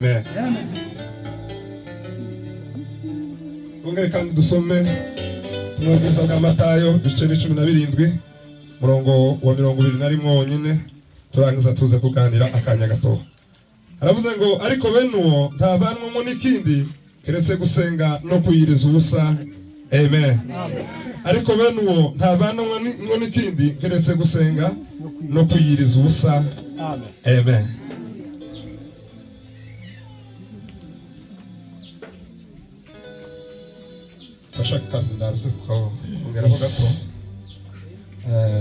Amen. Ongera kandi dusome tumubwiza bwa Matayo ibice 17 murongo wa 21 wonyine turangiza tuze kuganira akanya gato. Aravuze ngo ariko bene uwo ntavanwamo n'ikindi keretse gusenga no kuyiriza ubusa. Amen. Ariko bene uwo ntavanwamo n'ikindi keretse gusenga no kuyiriza ubusa. Amen. Fashaka kazi ndaruse ko ongeraho gato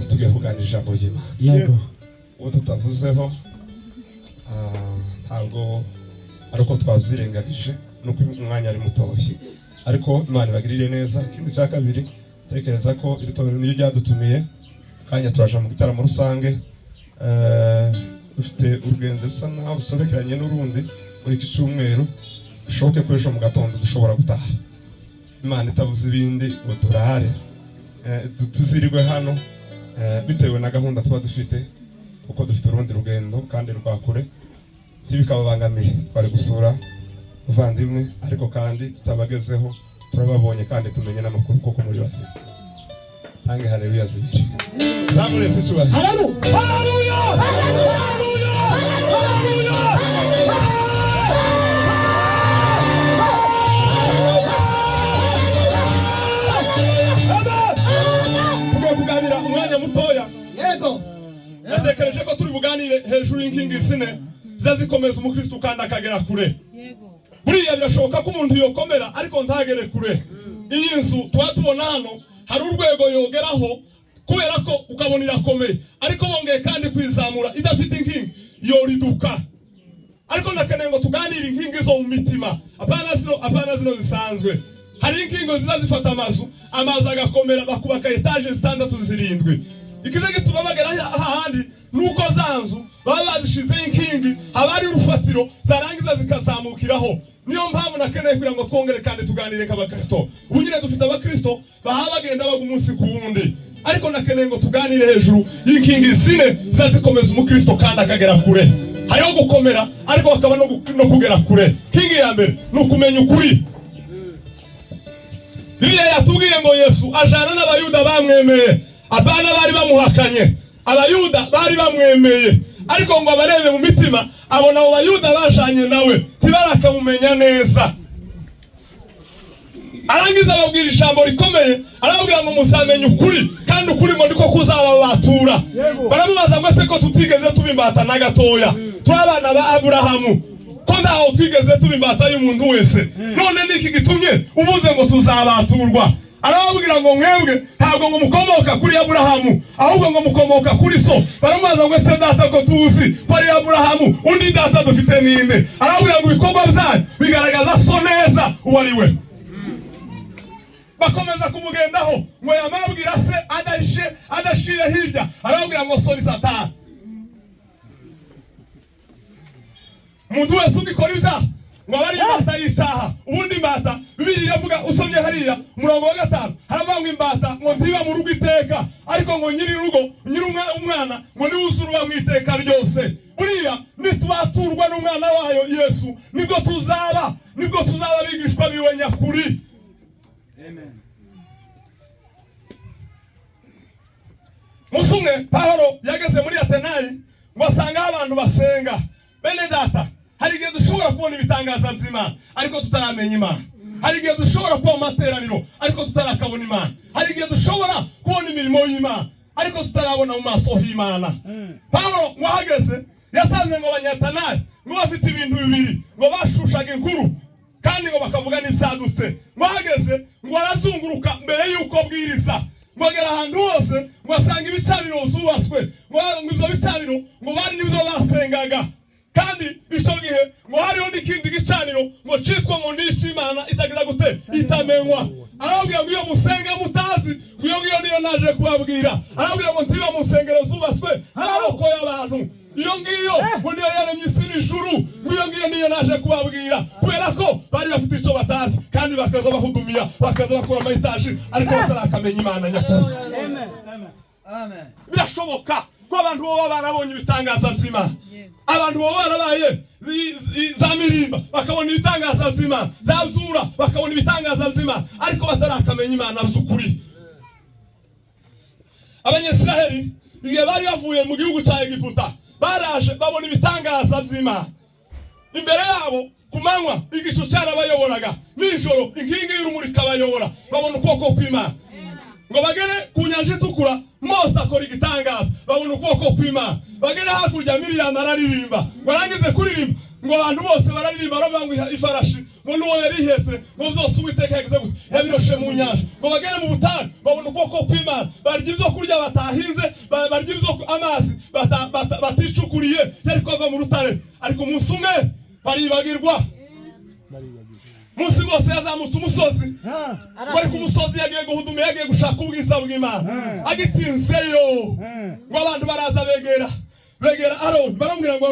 tugiye kuganira ijambo ry'Imana. Yego. Uwo tutavuzeho ntabwo ariko twabyirengagije nuko umwanya ari mutoshye, ariko Imana ibagirire neza. Ikindi cya kabiri tekereza ko iri torero niyo ryadutumiye kanya turaje mu gitaramo rusange, dufite urwenze rusa naho rusobekeranye n'urundi muri iki cyumweru, bishoboke ko ejo mu gatondo dushobora gutaha. Imana itavuze ibindi ngo turahare tuzirirwe hano bitewe na gahunda tuba dufite, kuko dufite urundi rugendo kandi rwakure tibikababangamiye. Twari gusura uvandimwe ariko kandi tutabagezeho, turababonye kandi tumenye n'amakuru koko muri basi. Tange haleluya zibiri zamure se cyubahiro. Haleluya haleluya haleluya haleluya. Umwanya mutoya. Yego. Natekereje ko turi buganire hejuru y'inkingi zine zazikomeza umukristo kandi akagera kure. Yego. Buriya birashoboka ko umuntu yokomera ariko ntagere kure. Iyi nzu twatubona hano hari urwego yogeraho kubera ko ukabona irakomeye, ariko bongeye kandi kwizamura idafite inkingi yoriduka. Ariko nakeneye ngo tuganire inkingi zo mu mitima, apana zino zisanzwe. Hari inkingo ziza zifata amazu agakomera, bakubaka etaje 6-7. Ikize gituma bagera ahandi nuko zanzu baba bazishize inkingi abari rufatiro zarangiza zikazamukiraho. Niyo mpamvu nakeneye kugira ngo twongere kandi tuganire nk'abakristo. Ubu nyine dufite abakristo bahagenda bagu umunsi ku wundi, ariko nakeneye ngo tuganire hejuru y'inkingi zine zazikomeza umukristo kandi akagera kure. Hariho gukomera ariko bakaba no kugera kure. Kingi ya mbere nukumenya ukuri. Bibiliya yatubwiye ngo Yesu ajana n'abayuda bamwemeye, abana bari bamuhakanye. Abayuda bari bamwemeye, ariko ngo abarebe mu mitima abona abo bayuda bajanye nawe ntibarakamumenya neza. Arangiza ababwira ijambo rikomeye, arababwira ngo muzamenye ukuri kandi ukuri ngo ndiko kuzababatura. Baramubaza ngo se ko tutigeze tubimbata na gatoya, turabana ba Aburahamu ko ntaho twigeze tubimbata y'umuntu wese, none niki gitumye uvuze ngo tuzabaturwa? Arababwira ngo mwebwe ntabwo ngo mukomoka kuri Aburahamu, ahubwo ngo mukomoka kuri so. Baramubaza ngo se data ko tuzi ko ari Aburahamu, undi data dufite ninde? Arababwira ngo ibikorwa byanyu bigaragaza so neza uwo ari we. Bakomeza kumugendaho ngo yamabwira se adashiye hirya, arababwira ngo so ni Satani. Umuntu wese ugikora ibyaha ngo bari imbata y'icyaha. Ubundi imbata Bibiliya iravuga, usomye hariya umurongo wa 5, haravuga ngo imbata ngo ntiba mu rugo iteka, ariko ngo nyiri rugo umwana ngo ni uzuruba mu iteka ryose. Buriya nitubaturwa n'umwana wayo Yesu nibwo tuzaba bigishwa biwe nyakuri. Amen. Musumwe Pawulo yageze muri Atenayi ngo asanga abantu basenga. Bene data, hari igihe dushobora kubona ibitangaza by'Imana ariko tutaramenya Imana. Hari igihe dushobora kuba mu materaniro ariko tutarakabona Imana. Hari igihe dushobora kubona imirimo y'Imana ariko tutarabona mu maso h'Imana. Pawulo wahageze yasanze ngo Abanyatenayi ngo bafite ibintu bibiri, ngo bashushaga inkuru kandi ngo bakavuga n'ibyadutse. Wahageze ngo arazunguruka mbere y'uko bwiriza, ngo agera ahantu hose ngo asanga ibicaniro zubaswe, ngo ibyo bicaniro ngo bari n'ibyo basengaga. Kandi icyo gihe ngo hariho n'ikindi gicaniro ngo cyitwa ngo n'Imana itagira gute itamenywa. Arababwira ngo iyo musenga mutazi, iyo niyo naje kubabwira. Arababwira ngo ntiba mu nsengero zubaswe n'amaboko y'abantu, iyo ngiyo ngo niyo yaremye isi n'ijuru, iyo niyo naje kubabwira. Kubera ko bari bafite icyo batazi kandi bakaza bahudumiya, bakaza bakora amayitaji ariko batarakamenya Imana nyakuri. Amen. Birashoboka ko abantu bo barabonye ibitangaza by'Imana. Abantu bo barabaye za Mirimba bakabona ibitangaza by'Imana, za Zura bakabona ibitangaza by'Imana, ariko batarakamenya Imana by'ukuri. Abanyesiraheli igihe bari bavuye mu gihugu cya Egiputa baraje babona ibitangaza by'Imana. Imbere yabo kumanywa igicu cyarabayoboraga, nijoro inkingi y'urumuri kabayobora, babona ukuboko kw'Imana. Ngo bagere ku nyanja itukura Mose akora igitangaza, babona ukuboko kw'Imana. Bagere hakurya Miriyamu araririmba, ngo arangize kuririmba ngo abantu bose bararirimba baravuga ngo ifarashi ngo nuwo yarihese ngo byose Uwiteka yagize gute yabiroshe mu nyanja. Ngo bagere mu butayu babona ukuboko kw'Imana, barya ibyo kurya batahize, barya ibyo amazi baticukuriye yari kwava mu rutare, ariko umunsi umwe baribagirwa. Munsi bose yazamutse umusozi, bari ku musozi yagiye guhuduma, yagiye gushaka ubwiza bw'Imana. Agitinzeyo ngo abantu baraza begera Aroni, baramubwira ngo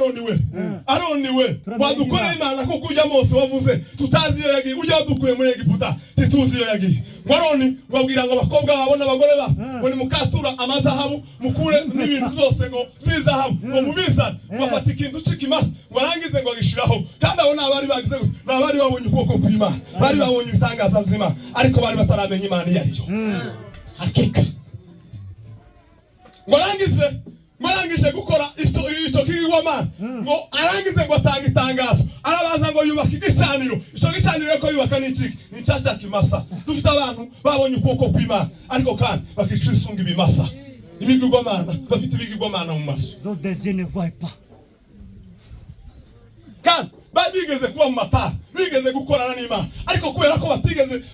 Aroni we wadukoreye Imana ko kujya Mose wavuze tutazi iyo yagiye, ujya wadukuye muri Egiputa tituzi iyo yagiye. Ngo Aroni babwira ngo abakobwa babo n'abagore ba ngo nimukatura amazahabu mukure n'ibintu byose ngo byizahabu ngo mubizane, bafata ikintu c'ikimasa ngo arangize ngo agishiraho. Kandi abo nabari bagize nabari babonye ukuboko kw'Imana, bari babonye ibitangaza by'Imana, ariko bari bataramenya Imana iyo ariyo hakika. Ngo arangije gukora icyo kigwamana, ngo arangize ngo atanga itangazo, arabaza ngo yubaka igicaniro. Icyo gicaniro ko yubaka n'iki? Ni cyaca kimasa. Dufite abantu babonye ukuboko kw'Imana, ariko kandi bakica isunga ibimasa, ibigwamana, bafite ibigwamana mu maso. Kandi bigeze kuba mu matara, bigeze gukorana n'Imana, ariko kubera ko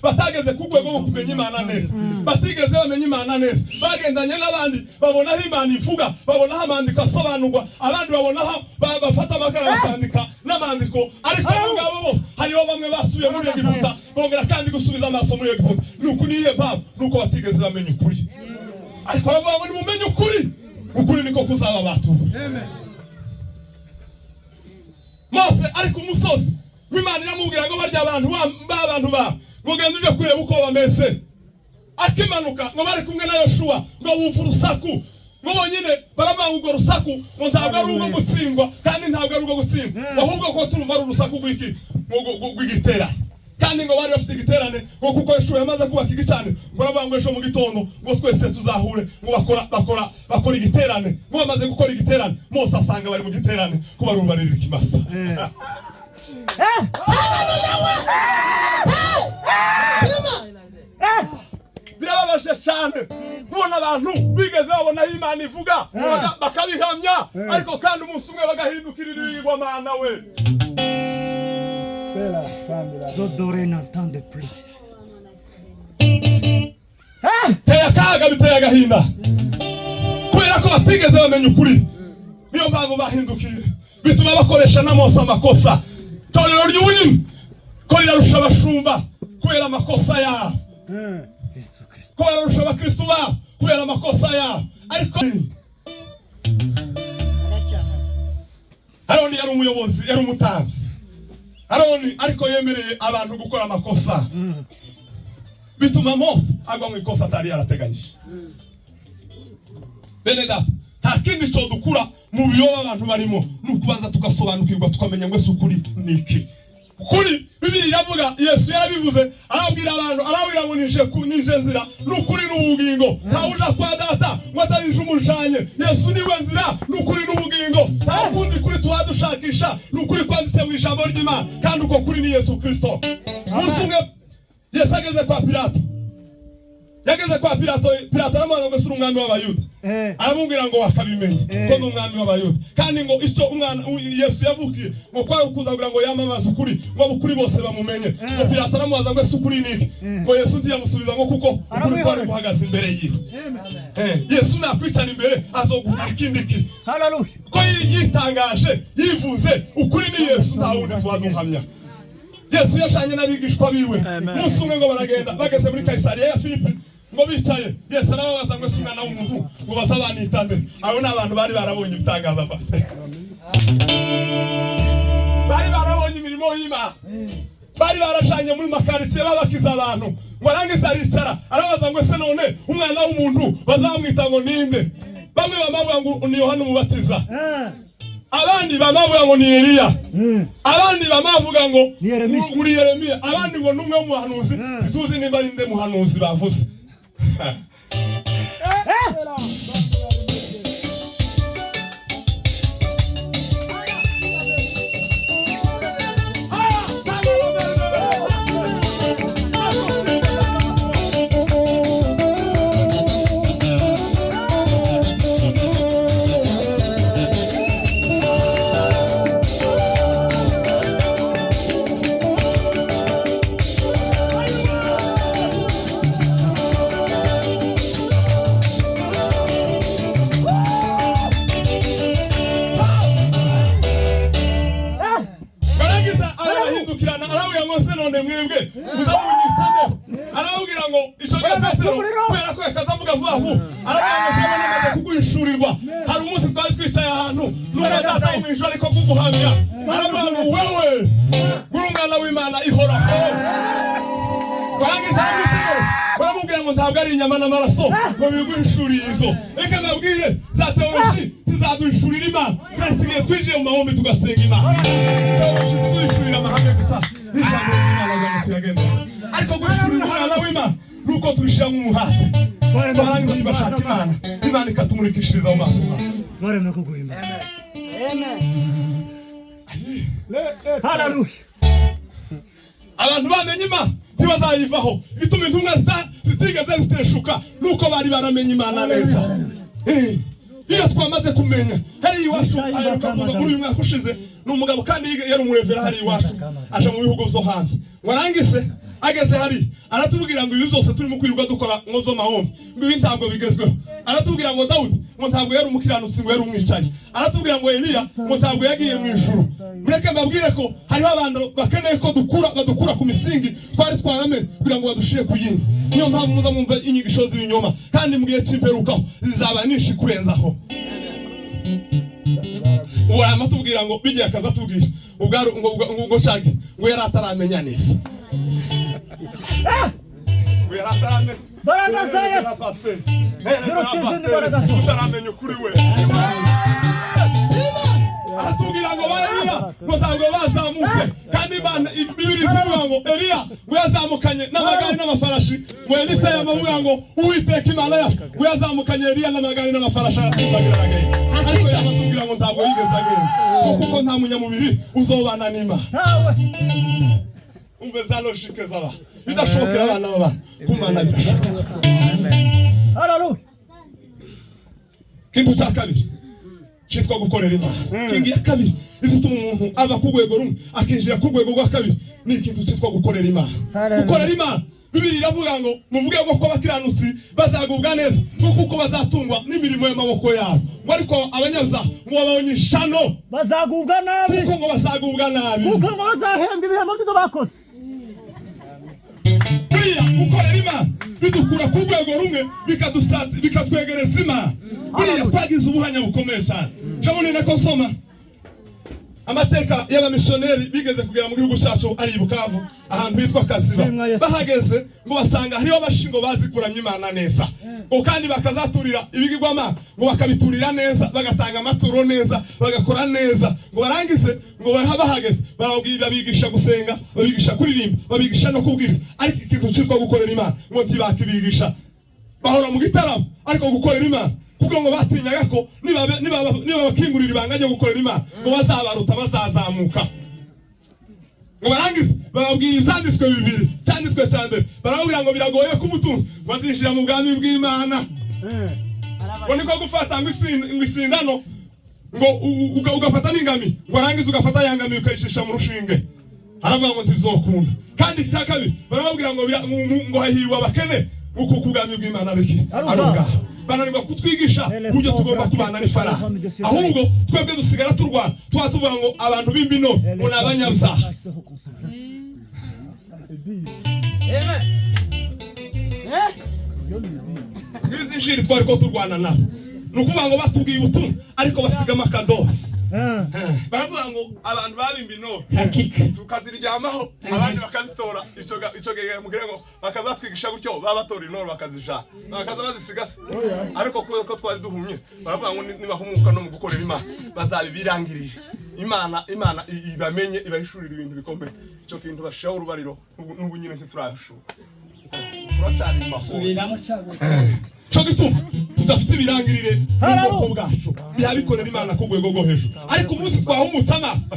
batageze ku rwego rwo kumenya Imana neza, batigeze bamenya Imana neza, bagendanye n'abandi babona aho Imana ivuga, babona aho amandiko asobanurwa, abandi babona aho bafata amakara bakandika n'amandiko, ariko ngabo bose hariho bamwe basubiye muri Egiputa bongera kandi gusubiza amaso muri Egiputa. Nuko niye mpamvu nuko batigeze bamenya ukuri, ariko bavuga ngo nimumenye ukuri niko kuzaba batura. Amen. Mose ari ku musozi w'Imana iramubwira ngo barya abantu ba ngo genda uje kureba uko bameze. Akimanuka ngo bari kumwe na Yoshua ngo bumva urusaku, ngo bonyine baravuga ngo urusaku ngo ntabwo ari urwo gutsindwa, kandi ntabwo ari urwo gutsindwa, ahubwo ko turumva ari urusaku rw'igitera. Kandi ngo bari bafite igiterane ngo kuko Yoshua yamaze kubaka igicaniro, ngo baravuga ngo ejo mu gitondo ngo twese tuzahure ngo bakora igiterane. Ngo bamaze gukora igiterane Mose asanga bari mu giterane ko barubarira ikimasa. Birababaje cyane kubona abantu bigeze babona Imana ivuga bakabihamya, ariko kandi umunsi umwe bagahindukirira ibigwamana we. Teye akaga biteye agahinda kubera ko batigeze bamenya ukuri. Niyo mpamvu bahindukiye, bituma bakoresha na Mose amakosa. Torero ry'ubunini ko rirarusha abashumba kubera amakosa yabo, ko bararusha abakristo babo kubera amakosa yabo. Ariko Aroni yari umuyobozi, yari umutambyi. Aroni ariko yemereye abantu gukora amakosa, bituma Mose agwa mu ikosa atari yarateganyije. Bene data, nta kindi cyo dukura mu biyoba abantu barimo, nukubanza tugasobanukirwa tukamenya ngo ukuri niki. Ukuri Bibiliya iravuga, Yesu yarabivuze, arabwira abantu, arabwira ngo nije nzira n'ukuri n'ubugingo, nta uja kwa data ngo atarije umujanye. Yesu niwe nzira n'ukuri n'ubugingo, nta kundi kuri tuhadushakisha, n'ukuri kwanditse mu ijambo ry'Imana, kandi uko kuri ni Yesu Kristo. Umunsi umwe Yesu ageze kwa Pilato, Pilato aramubaza ngo sura umwami w'Abayuda. Aramubwira ngo wakabimenye ko ndi umwami w'Abayuda, kandi ngo icyo umwana Yesu yavukiye ngo kwa kuzagira ngo yamamaze ukuri, ngo ukuri bose bamumenye. Ngo Pilato aramubaza ngo ese ukuri niki? Ngo Yesu ndiyamusubiza ngo kuko ukuri kwari guhagaze imbere yiwe. Yesu nakwicana imbere azoguha ikindi ki. Haleluya. Ko yitangaje yivuze ukuri ni Yesu, nta wundi twaduhamya. Yesu yashanye n'abigishwa biwe. Umunsi umwe ngo baragenda bageze muri Kaisariya ya Filipi, ngo bicaye Yesu arababaza ngo umwana w'umuntu ngo bazabanitande. Abo n'abantu bari barabonye ibitangaza pastor, bari barabonye imirimo y'Imana, bari barashanye muri makaritsiye babakiza abantu. Ngo arangiza aricara arabaza ngo ese none umwana w'umuntu bazamwita ngo ninde? bamwe bamavuga ngo ni Yohana Umubatiza, abandi bamavuga ngo ni Eliya, abandi bamavuga ngo ni Yeremiya, abandi ngo numwe mu bahanuzi tuzi nimba ari nde muhanuzi bavuze. Mwebwe muzamunyitane arababwira ngo ico gihe Petero kubera ko yakazavuga vuba vuba arabwira ngo shema namaze kuguhishurirwa hari umunsi twari twicaye ahantu n'umwe data w'ijuru ariko kuguhamya arabwira ngo wewe ngurungana w'Imana ihoraho barangiza Petero baramubwira ngo ntabwo ari inyama n'amaraso ngo biguhishuriye ivyo reka nabwire za teoloji zizaduhishurira Imana kandi tugiye twinjiye mu mahombe tugasenga Imana teoloji ziduhishurira amahame gusa ijambo ariko gushurira Umwana w'Imana nuko turishira nk'umuhate barangiza tugashaka Imana, Imana ikatumurikishiriza mu maso baremwe kuguhimba. Amen. Haleluya. Abantu bamenye Imana ntibazayivaho, bituma intumwa zitigeze ziteshuka nuko bari baramenye Imana neza. Iyo twamaze kumenya hari iwacu aheruka kuza muri uyu mwaka ushize n'umugabo kandi yari umurevera hari iwacu aje mu bihugu byo hanze warangise ageze hari aratubwira ngo ibi byose turimo kwirirwa dukora nkozo mahombe ngo ibi ntabwo bigezweho. Aratubwira ngo Dawudi ngo ntabwo yari umukiranutsi ngo yari umwicanyi. Aratubwira ngo Eliya ngo ntabwo yagiye mu ijuru. Mureke mbabwire ko hariho abantu bakeneye ko badukura ku misingi twari twaramenye kugira ngo badushire ku yindi. Niyo mpamvu muza mwumva inyigisho z'ibinyoma kandi mu gihe cy'imperukaho zizaba nishi kurenzaho. Uwo amatubwira ngo bigiye akaza tubwira ubwaro ngo shage ngo yari ataramenya neza. We yari ataramenya. Baragaza Yesu. Utaramenya ukuri we. Aratubwira ngo Eliya ngo ntabwo bazamutse kandi Bibiri zivuga ngo Eliya ngo yazamukanye n'amagare n'amafarashi ngo Elisa yavuga ngo Uwiteka Imana yacu ngo yazamukanye Eliya n'amagare n'amafarashi bagiragaye ariko yamatubwira ngo ntabwo yigeze agenda kuko nta munyamubiri uzobana n'Imana. Umbe za logique zaba bidashobokera abana baba kumana birashoboka. Haleluya. Kintu cya kabiri cyitwa gukorera Imana. Kingi ya kabiri izituma umuntu ava ku rwego rumwe akinjira ku rwego rwa kabiri ni ikintu cyitwa gukorera Imana. Gukorera Imana Bibiri iravuga ngo muvuge ko abakiranutsi bazagubwa neza kuko bazatungwa n'imirimo y'amaboko yabo. Ngo ariko abanyabyaha ngo babonye ishano bazagubwa nabi kuko bazagubwa nabi kuko bazahembwa ibihembo byo bakoze. Buriya gukorera Imana bidukura ku rwego rumwe bikatwegereza Imana. Buriya twagize ubuhanya bukomeye cyane. Jabone nako soma amateka y'abamissioneri bigeze kugera mu gihugu cyacu ari Bukavu ahantu hitwa Kaziba. Bahageze ngo basanga hariho abashingo bazikuramye Imana neza ngo kandi bakazaturira ibigirwamana ngo bakabiturira neza bagatanga amaturo neza bagakora neza ngo barangize ngo bahageze babigisha gusenga babigisha kuririmba babigisha no kubwiriza ariko ikintu cyitwa gukorera Imana ngo ntibakibigisha bahora mu gitaramo ariko gukorera Imana kuko ngo batinyaga ko niba bakingurira ibanga ryo gukorera Imana ngo bazabaruta bazazamuka. Ngo barangize bababwira ibyanditswe bibiri cyanditswe cya mbere barababwira ngo biragoye ko umutunzi bazinjira mu bwami bw'Imana. Ngo niko gufata ngo isindano ngo ugafata n'ingami ngo arangize ugafata yangami ukayishisha mu rushinge aravuga ngo ntibizokunda. Kandi icya kabiri barababwira ngo hahiwe abakene uko kubwami bw'Imana aruga bananirwa kutwigisha uburyo tugomba kubana n'ifaraha ahubwo twebwe dusigara turwana tuvuga ngo abantu b'imbino ngo ni abanyabyaha. Izi njiri twari ko turwana nabo nukuvuga ngo batubwiye ubutumwa ariko basigama akadosi. Baravuga ngo abantu babimba ino hakika tukaziryamaho abandi bakazitora ico gege mugire ngo bakazatwigisha gutyo babatora inoro bakazija bakaza bazisigase. Ariko ko twari duhumye baravuga ngo nibahumuka no mu gukorera Imana bazabibirangirije. Imana ibamenye ibahishurira ibintu bikomeye. Ico kintu bashaho urubariro n'ubu nyine turabishuka. Turacari subiramo cyo gituma tudafite ibirangirire n'ubwoko bwacu bihabikorera Imana ku rwego rwo hejuru. Ariko umunsi twahumutse amaso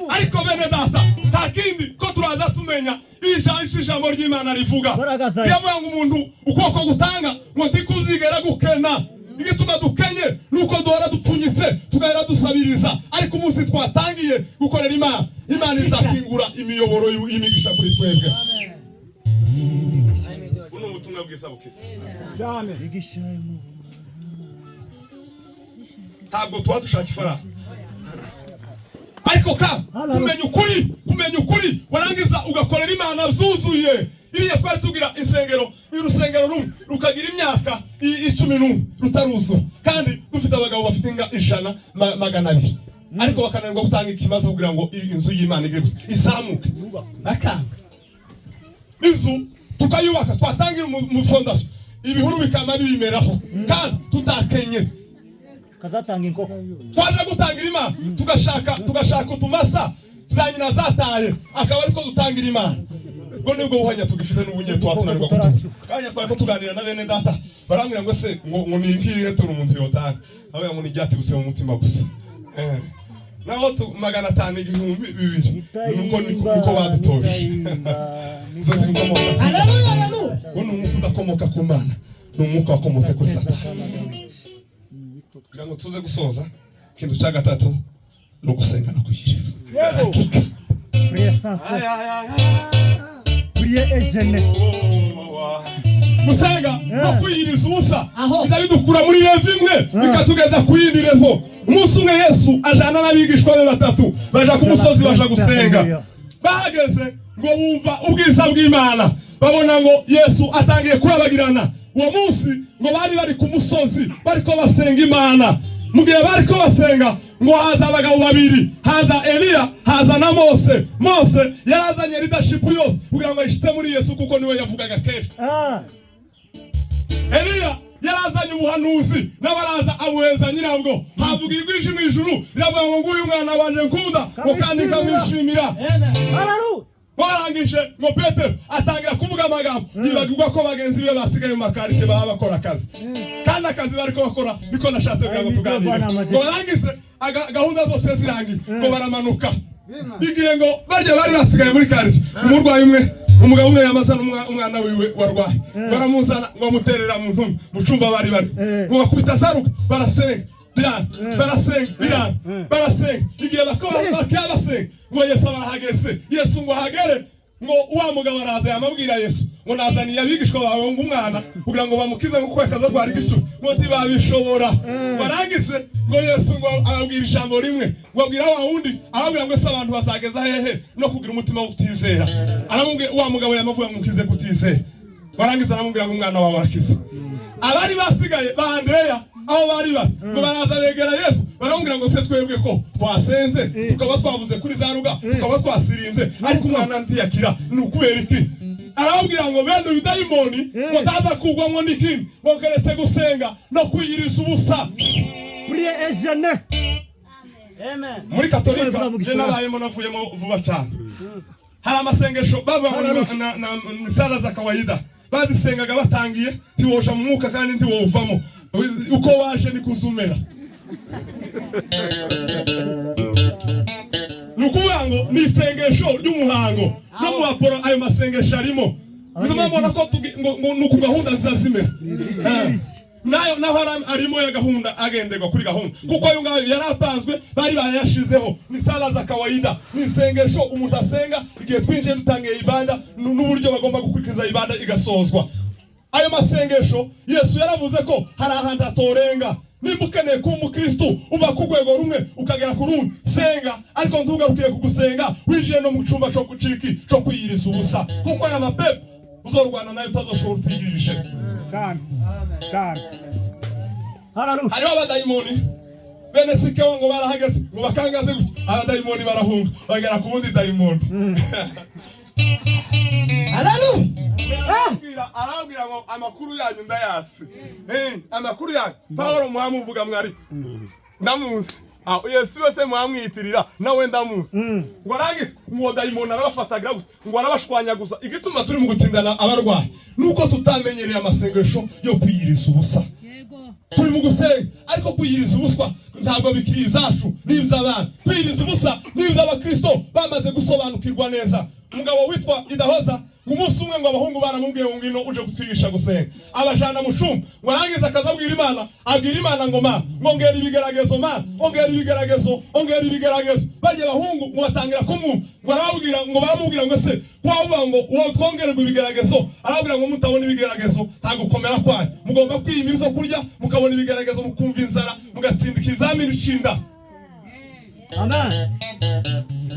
ariko bene data nta kindi ko turaza tumenya ijambo ry'Imana rivuga. Yavuga ngo umuntu ukoko gutanga ngo ndikuzigera gukena. Igituma dukenye nuko duhora dupfunyitse tugahera dusabiriza. Ariko umunsi twatangiye gukorera Imana izakingura imiyoboro y'imigisha kuri twebwe. Buno ubutumwa bwiza bukise. Ntabwo tuba dushaka ifaranga. Ariko kumenya ukuri warangiza ugakorera Imana byuzuye. Iriya twari tugira urusengero rumwe rukagira imyaka 11 rutaruzo kandi dufite abagabo bafite inga 100 ariko bakananirwa gutanga ikimazo kugira ngo inzu y'Imana izamuke bakanga inzu tukayubaka twatangira mu fondation ibihuru bikama bimeraho kandi tutakenye kazatanga inkoko twaje gutangira Imana tugashaka utumasa zanyina zataye akaba ariko dutangira Imana. Ngo nibwo buhanya tugifite n'ubunye twatunanirwa kutuka. Kanya twari kutuganira na bene data barambwira ngo se ngo ninkiriye turi umuntu yotanga. Abaye ngo nijyati guse mu mutima gusa. Naho 500,000 nuko badutoje. Haleluya. Ngo n'umwuka udakomoka ku Mana n'umwuka wakomotse kuri Satani. Kugira ngo tuze gusoza ikintu cya gatatu no gusenga no kuyiriza. Musenga no kwiyiriza ubusa biza bidukura muri revo imwe bikatugeza ku yindi revo. Umunsi umwe Yesu ajana n'abigishwa be batatu baja ku musozi baja gusenga. Bahageze ngo bumva ubwiza bw'Imana babona ngo Yesu atangiye kurabagirana. Uwo munsi ngo bari ku musozi bariko basenga Imana. Mugihe bariko basenga ngo haza abagabo babiri, haza Eliya, haza na Mose. Mose yarazanye leadership yose kugira ngo yishite muri Yesu kuko niwe yavugaga kenshi. Eliya yarazanye ubuhanuzi n'abaraza abuheza nyirabwo havuga ijwi mu ijuru riravuga ngo nguyu mwana wanje nkunda ngo kandi kamwishimira. Warangije ngo Petero atangira kuvuga amagambo yibagirwa ko bagenzi be basigaye mu makarice baba bakora akazi kandi akazi bariko bakora niko nashatse kugira ngo tuganire. Ngo barangize gahunda zose zirangiye ngo baramanuka bigiye ngo barye bari basigaye muri karice. Umurwayi umwe umugabo umwe yamazana umwana wiwe warwaye baramuzana ngo muterera mu ntumbi mu cyumba bari ngo bakubita zaruka barasenga barasenga igihe basenga ngo Yesu abahageze. Yesu ngo hagere ngo wa mugabo araza yamabwira Yesu ngo nazaniye abigishwa bawe ngo umwana kugira ngo bamukize ngo kwekaza twari gishu ngo ntibabishobora. Barangize ngo Yesu ngo ababwira ijambo rimwe ngo abwira wa wundi ababwira ngo se abantu bazageza hehe no kugira umutima wo kutizera. Aramubwira wa mugabo yamavuga ngo mukize kutizera. Barangize aramubwira ngo umwana wawe arakize. Abari basigaye ba Andreya aho bari ngo baraza begera Yesu baramubwira ngo se twebwe ko twasenze tukaba twavuze kuri za ruga tukaba twasirimbye ariko umwana ntiyakira ni ukubera iki? Arababwira ngo bende udayimoni ngo taza kugwamo n'ikindi ngo keretse gusenga no kwiyiriza ubusa. Muri Katolika je nabayemo navuyemo vuba cyane. Hari amasengesho baba na misala za kawaida bazisengaga batangiye tiwoja mu mwuka kandi ntiwovamo uko waje ni kuzumera. Nukuvuga ngo ni isengesho ry'umuhango no mu baporo ayo masengesho arimo. Bizamabona ko ngo nuko gahunda zizazimera. Naho arimo ya gahunda agenderwa kuri gahunda kuko ayo ngayo yarapanzwe bari bayashizeho. Ni sala za kawaida ni isengesho umuntu asenga igihe twinjiye dutangiye ibada n'uburyo bagomba gukurikiza ibada igasozwa. Ayo masengesho Yesu yaravuze ko hari ahantu atorenga nimba ukeneye kuba umukristo uva ku rwego rumwe ukagera ku rundi, senga, ariko ntugarukiye kugusenga winjiye no mu cyumba cyo guciki cyo kwiyiriza ubusa, kuko aya mapepo uzorwana nayo utazoshobora utigirishe. Hariho abadayimoni bene Sikewa ngo barahagaze ngo bakangaze gutya, abadayimoni barahunga bagera ku wundi dayimoni. Arabwira ngo amakuru yanyu ndayasi. Amakuru yanyu Paulo muhamuvuga mwari ndamuzi. Yesu wese muhamwitirira nawe ndamuzi. Ngo arangise ngo dayimoni arabafatagira ngo arabashwanyaguza. Igituma turi mu gutindana abarwayi nuko tutamenyereye amasengesho yo kwiyiriza ubusa. Turi mu gusenga ariko kwiyiriza ubuswa ntabwo bikiri ibyacu n'iby'abana. Kwiyiriza ubusa n'iby'abakristo bamaze gusobanukirwa neza. Umugabo witwa Idahoza umunsi umwe ngo abahungu baramubwiye ngo ngwino uje kutwigisha gusenga, abajana mu cyumba ngo arangize akazabwira Imana ngo ma ngongera ibigeragezo ma ongera ibigeragezo bagiye bahungu ngo batangira kumwumva ngo baramubwira ngo se kwavuga ngo uwo twongererwa ibigeragezo, arabwira ngo mutabona ibigeragezo ntagukomera kwanyu, mugomba kwiyima ibyo kurya mukabona ibigeragezo mukumva inzara mugatsinda ikizamini cinda. Amen.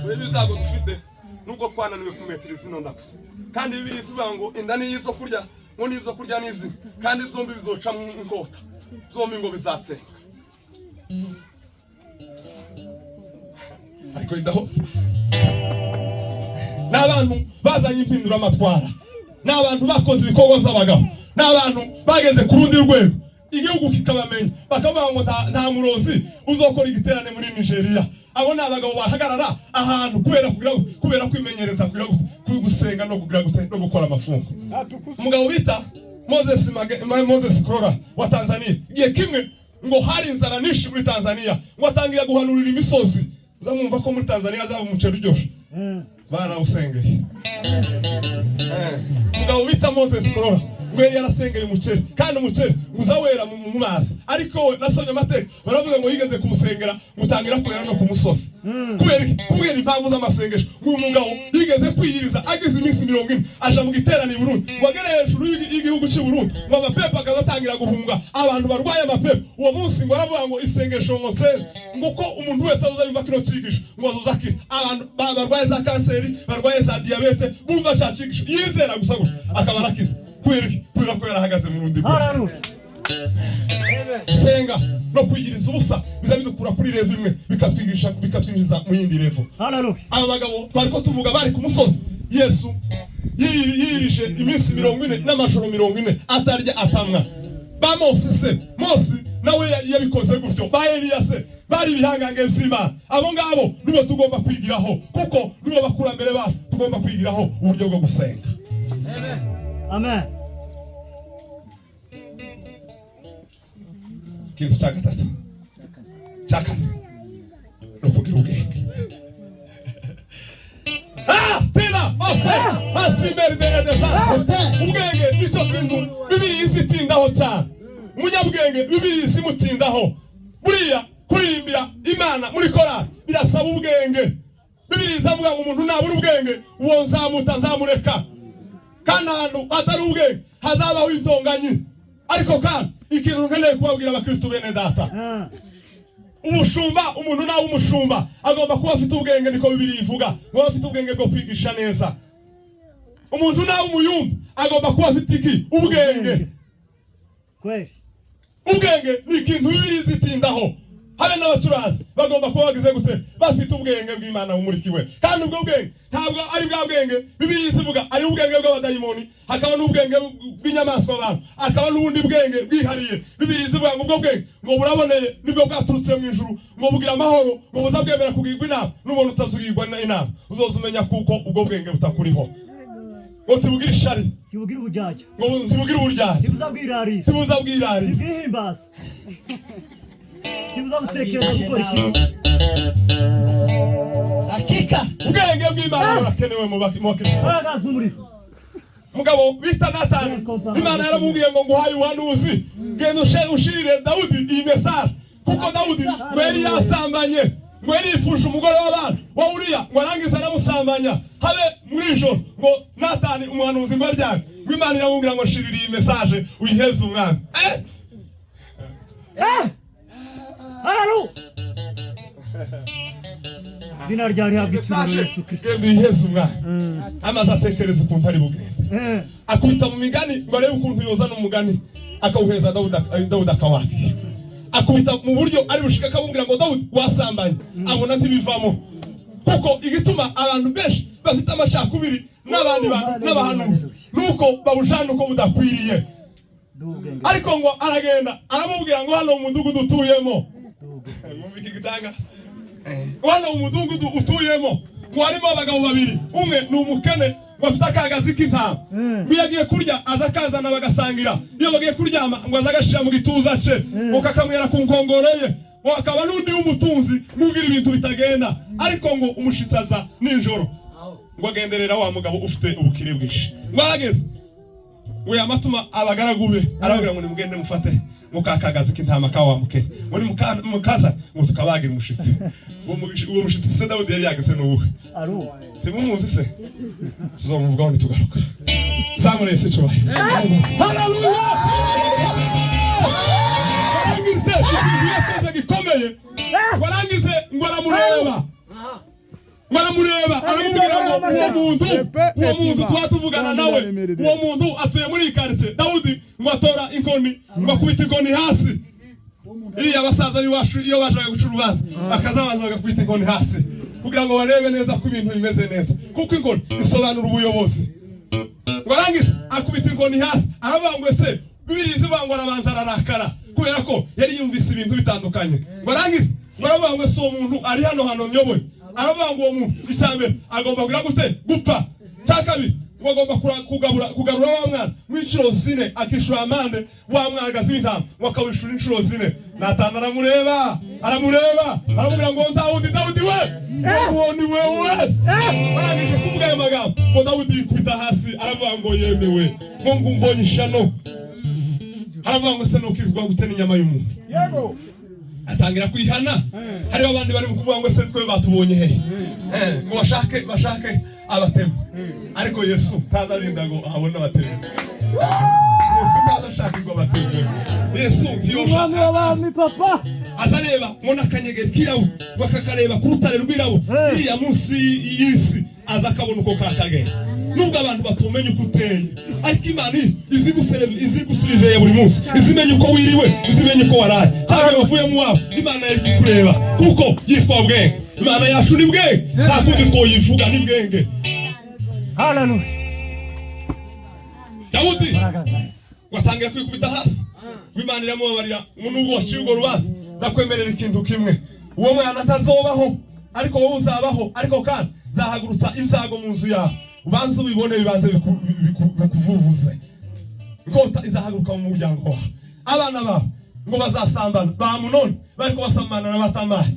Wewe bizago dufite nuko twananiwe kumetiriza ino ndakusa, kandi Bibiliya ivuga ngo inda ni y'ibyo kurya ngo n'ibyo kurya n'ibyo, kandi byombi bizoca mu nkota, byombi ngo bizatsenga. Ariko Idahoza n'abantu bazanye impindura amatwara, n'abantu bakoze ibikorwa by'abagabo, n'abantu bageze ku rundi rwego, igihugu kikabamenya bakavuga ngo nta murozi uzokora igiterane muri Nigeria. Abo n'abagabo bahagarara ahantu kubera kwimenyereza gusenga no gukora amafungo. Umugabo bita Moses Krora wa Tanzania, igihe kimwe ngo hari inzara nishi muri Tanzania, ngo atangira guhanurira imisozi. Uzamwumva ko muri Tanzania azaba umuceri uryoshye, barawusengeye. Umugabo bita Moses Krora mweri yarasengeye umuceri, kandi umuceri uzawera mu mazi, ariko nasonye amateka baravuga ngo yigeze kumusengera mutangira kwera no kumusosa. Kubera impamvu z'amasengesho uyu mugabo yigeze kwiyiriza ageze iminsi 40 aja mu giterane i Burundi, wagere hejuru y'igihugu cy'u Burundi ngo amapepo akazatangira guhunga abantu barwaye amapepo. Uwo munsi ngo aravuga ngo isengesho ngo se ngo ko umuntu wese azayumva kino cyigisho ngo azuzaki abantu barwaye za kanseri, barwaye za diabete, bumva cyacigisho yizera gusa akaba arakiza. Kubera ko yarahagaze mu rundi rwego. Senga no kwigiriza ubusa biza bidukura kuri level imwe bikatwinjiza mu yindi level. Aba bagabo bariko tuvuga bari ku musozi, Yesu yirije iminsi 40 n'amajoro 40 atarya atamwa. Ba Mose nawe yabikoze gutyo, ba Eliya se bari bihangange by'Imana. Abo ngabo nibo tugomba kwigiraho, kuko nibo bakurambere bacu tugomba kwigiraho uburyo bwo gusenga. Amen. Kintu cha gatatu chaka no kugira ubwenge. Tena asimeri de desastre. Ubwenge nico kintu Bibiliya isitindaho cyane. Umunyabwenge Bibiliya isimutindaho. Buriya kurimbira Imana muri korali birasaba ubwenge. Bibiliya izavuga ngo umuntu nabura ubwenge uwo nzamureka, kandi ahantu atari ubwenge hazabaho intonganyi. Ariko kandi ikintu nkeneye kubabwira abakristo bene data, umushumba, umuntu nawe umushumba agomba kuba afite ubwenge, niko Bibiliya ivuga ngo afite ubwenge bwo kwigisha neza. Umuntu nawe umuyumba agomba kuba afite iki? Ubwenge. Ubwenge ni ikintu Bibiliya izitindaho. Habe n'abacurazi bagomba kuba bagize gute? Bafite ubwenge bw'Imana bumurikiwe. Kandi ubwo bwenge ntabwo ari bwa bwenge Bibiliya ivuga, ari ubwenge bw'abadayimoni, hakaba n'ubwenge bw'inyamaswa abantu, akaba n'ubundi bwenge bwihariye. Bibiliya ivuga ngo ubwo bwenge ngo buraboneye nibwo bwaturutse mu ijuru, ngo bugira amahoro, ngo buzabwemera kugirwa inama. N'umuntu utazugirwa inama uzozumenya kuko ubwo bwenge butakuriho. Ngo tibugira ishari, tibugira ubujyaje, ngo tibugira uburyari, tibuzabwirari, tibwihimbaza, tibuzabutekereza gukora ikintu. Hakika ubwenge bw'Imana burakenewe mu bakristo. Aragaza umuriro. Mugabo bita Natani, Imana yaramubwiye ngo nguhaye uhanuzi, genda ushirire Dawudi iyi message, kuko Dawudi mweri yasambanye, mweri yifuje umugore w'abana wa Uriya, ngo arangiza aramusambanya. Habe muri ijoro ngo Natani umuhanuzi ngo aryamye, ngo Imana iramubwira ngo shirire iyi message uyiheze umwana. Izina rya rihabwa icyubahiro Yesu Kristo. Genda uyiheze umwana. Amaze atekereza ukuntu ari bugende. Akubita mu migani ngo arebe ukuntu yoza n'umugani akawuheza Dawudi akawakira. Akubita mu buryo ari bushika akabubwira ngo Dawudi wasambanye. Abona ntibivamo. Kuko igituma abantu benshi bafite amashakubiri n'abandi n'abahanuzi nuko babujana uko budakwiriye. Ariko ngo aragenda aramubwira ngo hano mu mudugudu utuyemo. Mumviki gitanga. Wana umudugudu utuyemo ngo harimo abagabo babiri, umwe ni umukene bafite akagazi k'intama. Biyagiye kurya aza kazana bagasangira. Iyo bagiye kuryama ngo aza agashira mu gituza cye ukakamwera ku nkongoreye. Wakaba n'undi w'umutunzi mubwira ibintu bitagenda, ariko ngo umushitsaza nijoro ngo agenderera wa mugabo ufite ubukire bwinshi. Mwageze we amatuma abagaragu be arababwira ngo nimugende mufate mukakagazi k'intama kawa mukene muri mukaza ngo tukabagira umushitsi. Uwo mushitsi se Dawudi yari yageze n'uwe timumuzi se tuzomuvugaho nitugaruka. Samure se cyo haleluya. Warangize yakoze gikomeye, warangize ngo aramureba aramubwira ngo uwo muntu tuba tuvugana nawe, uwo muntu atuye muri ikarite. Dawudi ngo atora inkoni ngo akubita inkoni hasi. Iriya abasaza biwacu iyo bajaga guca urubanza bakazabanza bagakubita inkoni hasi kugira ngo barebe neza ko ibintu bimeze neza, kuko inkoni isobanura ubuyobozi. Warangize akubita inkoni hasi aravuga ngo ese Bibiliya ivuga ngo arabanza ararakara kubera ko yari yumvise ibintu bitandukanye. Warangize baravuga ngo ese uwo muntu ari hano nyoboye. Aravuga ngo uwo muntu icyambere agomba kugira gute gupfa. Cyakabiri bagomba kugarura wa mwana mw'inshuro 4 akishura amande wa mwagazi w'intama wakawishura inshuro 4. Natana aramureba aramubwira ngo Dawudi we uwo ni wewe. Barangije kuvuga ayo magambo ngo Dawudi yikubita hasi aravuga ngo yemewe ngo mbonye ishano. Aravuga ngo se nukizwa gutena inyama y'umuntu. Yego. Atangira kwihana. Hari abandi bari kuvuga ngo se twe batubonye hehe. Ngo bashake abatemu. Ariko Yesu tazarinda ngo abone abatemu. Yesu tazashaka ngo abatemu. Yesu ntiyoshaka papa. Azareba mona kanyegera kirawo bakakareba ku rutare rw'irawo iriya munsi y'isi azakabona uko kakagera. Nubwo abantu batumenye uko uteye, ariko Imana izi gusiriveye buri munsi, izimenye uko wiriwe, izimenye uko waraye cyangwa wavuye mu wabo. Imana yari kukureba kuko yitwa ubwenge. Imana yacu ni bwenge, nta kundi twoyivuga ni bwenge. Haleluya. Dawudi watangira kwikubita hasi, Imana iramubabarira nubwo washirwa rubanza. Ndakwemerera ikintu kimwe, uwo mwana atazobaho ariko wowe uzabaho, ariko kandi zahagurutsa ibyago mu nzu yawe. Ubanza ubibone bibanze bikuvuvuze. Ngota izahaguruka mu muryango wawe. Abana bawe ngo bazasambana bamunone bariko basambana n'abatamaye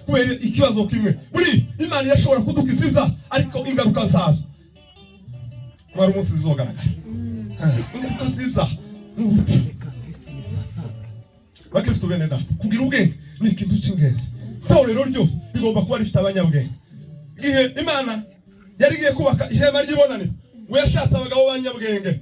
kubera ikibazo kimwe. Buri Imana yashobora kudukiza ibyaha, ariko ingaruka zazo wari umunsi zizogaragara. Ingaruka z'ibyaha bakristo bene data, kugira ubwenge ni ikintu cy'ingenzi. Itorero ryose rigomba kuba rifite abanyabwenge. Igihe Imana yari igiye kubaka ihema ry'ibonaniro, we yashatse abagabo b'abanyabwenge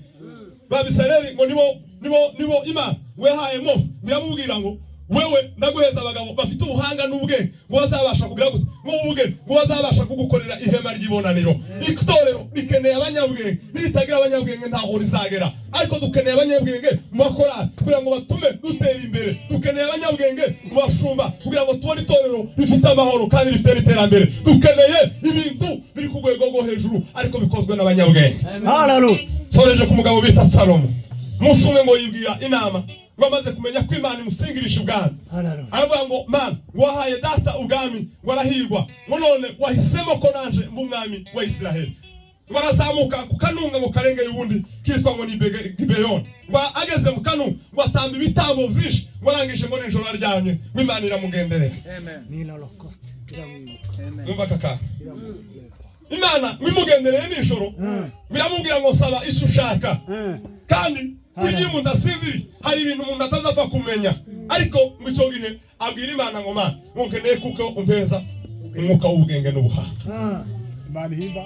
b'Abisirayeli ngo nibo Imana we yahaye Mose. Biramubwira ngo wewe ndaguheza abagabo bafite ubuhanga n'ubwenge ngo bazabasha kugira gute ubwenge ngo bazabasha kugukorera ihema ry'ibonaniro. Itorero rikeneye abanyabwenge, nitagira abanyabwenge ntaho rizagera. Ariko dukeneye abanyabwenge mu bakora kugira ngo batume dutera imbere. Dukeneye abanyabwenge mu bashumba kugira ngo tubone itorero rifite amahoro kandi rifite iterambere. Dukeneye ibintu biri ku rwego rwo hejuru ariko bikozwe n'abanyabwenge. Haleluya. Soreje ku mugabo bita Salomo. Musi umwe ngo yibwira inama ngo amaze kumenya ko Imana imusingirisha ubwami. Aravuga ngo Mana wahaye data ubwami ngo arahirwa, ngo none wahisemo ko nanje umwami wa Isiraheli. Ngo arazamuka ku kanunga ngo karengeye ubundi kitwa ngo ni Gibeyoni. Ngo ageze mu kanunga ngo atamba ibitambo byinshi, ngo arangije ngo n'ijoro aryamye ngo Imana iramugenderera. Amen. Umva kaka Imana mimugendereye nijoro biramubwira ngo saba icyo ushaka. Kandi kuri umuntu asinziriye hari ibintu umuntu atazapfa kumenya, ariko ngo icyo gihe abwira Imana ngo Mana nkeneye kuko umpeza umwuka w'ubwenge n'ubuhanga. Imana ihimba.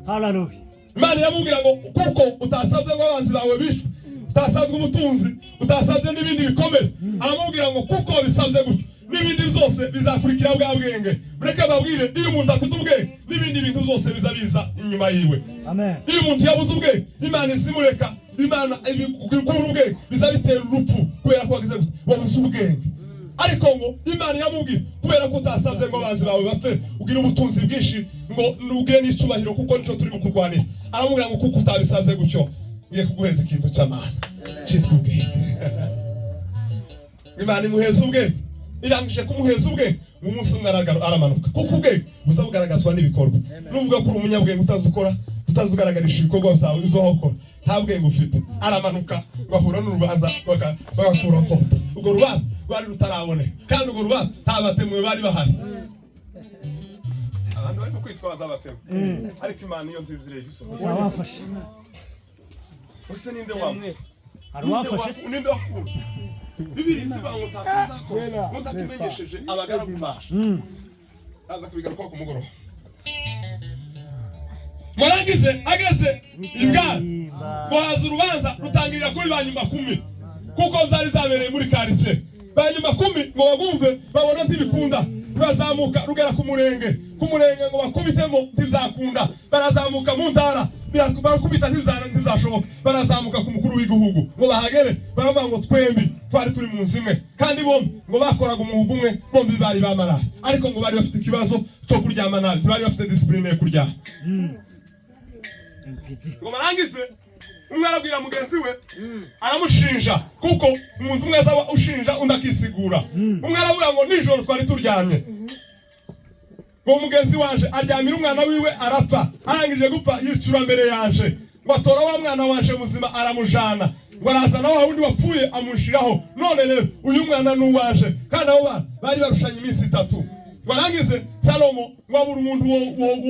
Haleluya. Imana yamubwira ngo kuko utasabye ngo abanzi bawe bishwe, utasabye ubutunzi, utasabye n'ibindi bikomeye, aramubwira ngo kuko bisabye gutyo n'ibindi byose bizakurikira bwa bwenge. Mureke babwire iyo umuntu afite ubwenge n'ibindi bintu byose biza inyuma yiwe. Amen. Iyo umuntu yabuze ubwenge Imana izimureka, Imana ibikura ubwenge bizabitera urupfu kubera ko wagize wabuze ubwenge. Ariko ngo Imana iramubwira kubera ko utasabye ngo abanzi bawe bapfe ugira ubutunzi bwinshi ngo nubwe n'icubahiro kuko nico turi mu kurwanira. Aramubwira ngo kuko utabisabye gutyo ngiye kuguheza ikintu cy'Imana cyitwa ubwenge. Imana imuheza ubwenge, irangije kumuheza ubwenge mu munsi umwe aramanuka kuko ubwenge buza bugaragazwa n'ibikorwa. Nuvuga ko uri umunyabwenge utazukora tutazugaragarisha ibikorwa byawe uzokora nta bwenge ufite. Aramanuka bahura n'urubanza bagakura nkota. Ubwo rubanza rwari rutaraboneka kandi ubwo rubanza ntabatemwe bari bahari. Abantu barimo kwitwaza abatemwe ariko Imana iyo nzizire yusubiza Wafashe. use ninde wamwe Arwafashe. ninde wakuru Bibiri zivuga ngo ntakuzakora ngo ntakimenyesheje abagaragu baje. Aza kubigaruka ku mugoroba. Murangize ageze ibwami bahaza urubanza rutangirira kuri banyuma 10 kuko zari zabereye muri quartier. Banyuma 10 ngo bagumve babona ntibikunda rurazamuka rugera ku murenge ngo bakubitemo ntibizakunda. Barazamuka mu ntara barakubita ntibizashoboka. Barazamuka ku mukuru w'igihugu ngo bahagere baravuga ngo twembi twari turi mu nzimwe kandi bombi ngo bakoraga umuhugu umwe bombi bari bamara ariko ngo bari bafite ikibazo cyo kuryama nabi bari bafite discipline yo kuryama. Ngo barangize umwe arabwira mugenzi we aramushinja kuko umuntu umwe azaba ushinja undi akisigura. Umwe aravuga ngo nijoro twari turyamye ngo mugenzi wanje aryamira umwana wiwe arapfa arangije gupfa yistura mbere yanje ngo atora wa mwana wanje muzima aramujana ngo arazana wa wundi wapfuye amushiraho. None rero uyu mwana n'uwaje kandi abo bari barushanye iminsi 3. Warangize Salomo wabura umuntu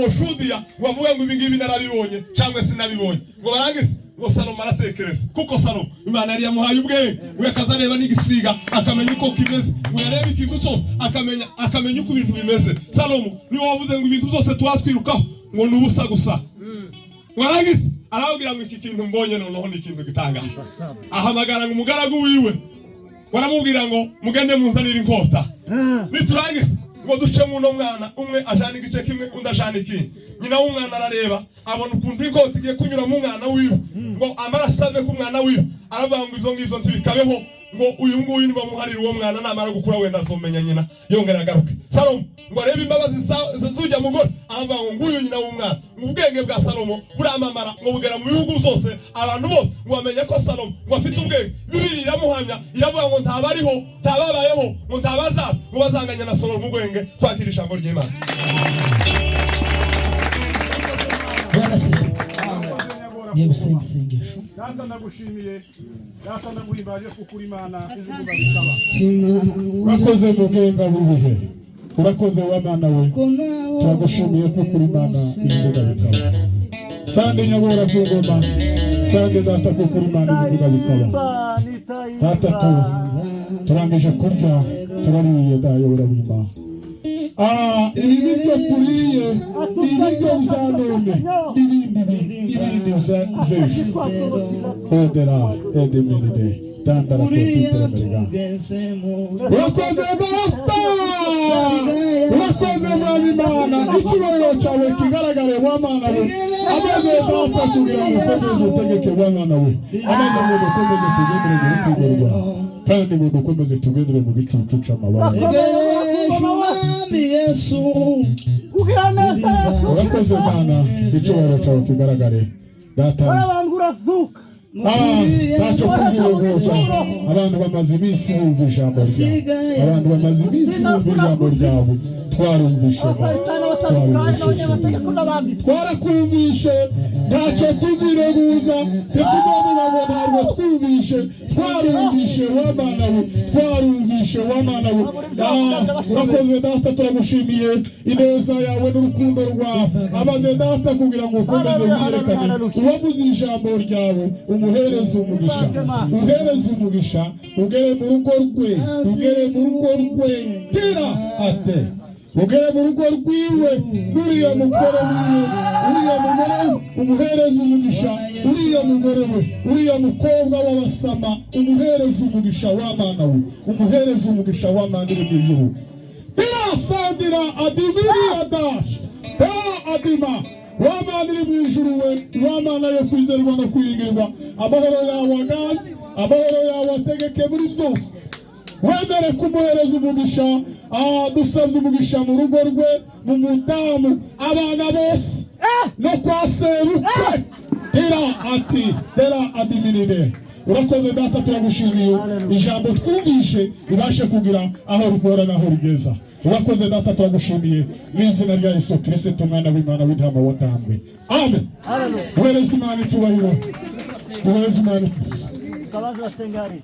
wo shudia wavuga ngo ibingibi narabibonye cyangwa sinabibonye. Ngo barangize ngo Salomo aratekereza kuko Salomo Imana yari yamuhaye ubwenge uyakazareba n'igisiga akamenya uko kimeze uyareba ikintu cyose akamenya uko ibintu bimeze. Salomo ni wavuze ngo ibintu byose twatwirukaho ngo nubusa gusa. Warangize arabwira ngo iki kintu mbonye noneho ni ikintu gitangaje. Ahamagara ngo umugaragu wiwe waramubwira ngo mugende munzanira inkota. Niturangize ngo duce muno mwana umwe ajana igice kimwe undi ajana ikindi. Nyina w'umwana arareba abona ukuntu inkota igiye kunyura mu mwana wiwe ngo amarasave ku mwana wiwe aravuga ngo ibyo ngibyo ntibikabeho ngo uyu nguyu niba muharira uwo mwana namara gukura wenda azomenya nyina yongera agaruke. Salomo ngo arebe imbabazi zujya mugore aravuga ngo nguyu nyina w'umwana. Mu bwenge bwa Salomo buramamara ngo bugera mu bihugu byose abantu bose ngo bamenye ko Salomo ngo afite ubwenge. Bibiri iramuhamya iravuga ngo ntabariho ntababayeho ngo ntabazaza ngo bazanganya na Salomo mu bwenge. Twakira ijambo ry'Imana. Niye gusenga isengesho. Data ndagushimiye, data ndaguhimbaje kuko uri Imana izuba bikaba. Urakoze mugenga bubuhe. Urakoze w'Imana we. Turagushimiye kuko uri Imana izuba bikaba. Sande nyabora ku ngoma. Sande data kuko uri Imana izuba bikaba. Data turangije kurya turariye dayobora w'Imana. Ibiryo turiye ibiryo bizanone n'ibindi bizesha odera edemeride dandara kwitera urakoze data urakoze mwami Imana icyubahiro cyawe kigaragare w'Imana we amaze data kugira ngo ukomeze utegeke w'Imana we amaze ngo dukomeze tugendere mu rukundo rwawe kandi ngo dukomeze tugendere mu bicucu c'amabanga Yesu urakoze Mana icyubahiro cyawe kigaragare data ntacyo tuzirogoza. Abantu bamaze iminsi bumva ijambo ryawe, abantu bamaze iminsi bumva ijambo ryawe. Twarumvishe twarakumvishe ntacyo tuzirogoza ntituzavuga ngo ntabwo twumvishe. Twarumvishe w'Imana we twarumvishe w'Imana we. Urakoze data turagushimiye ineza yawe n'urukundo rwawe amaze data kugira ngo ukomeze wiyerekane. Uwavuze ijambo ryawe umuhereze umugisha, uhereze umugisha ugere mu rugo rwe, ugere mu rugo rwe tira ate ugere mu rugo rwiwe n'uriya mugore wiwe, uriya mugore umuhereze umugisha, uriya mugore we, uriya mukobwa w'abasama umuhereze umugisha w'Imana we, umuhereze umugisha w'Imana iri mu ijuru. Sandira adimiri adash. Ta adima. Wamana iri mu ijuru we, wamana yo kwizerwa no kwiringirwa. Amahoro yawe agaze, amahoro yawe ategeke muri byose. Wemere kumuhereza umugisha, dusabye umugisha mu rugo rwe, mu mudamu, abana bose, no kwa sebukwe. Tera adiminire. Urakoze data, turagushimiye ijambo twumvishe ibashe kugira aho rikora naho rigeza. Urakoze data, turagushimiye mu izina rya Yesu Kristo umwana w'Imana w'intama watambwe. Amen. Uhereza Imana icyubahiro. Uhereza Imana ikuzo. Kabanza basengari.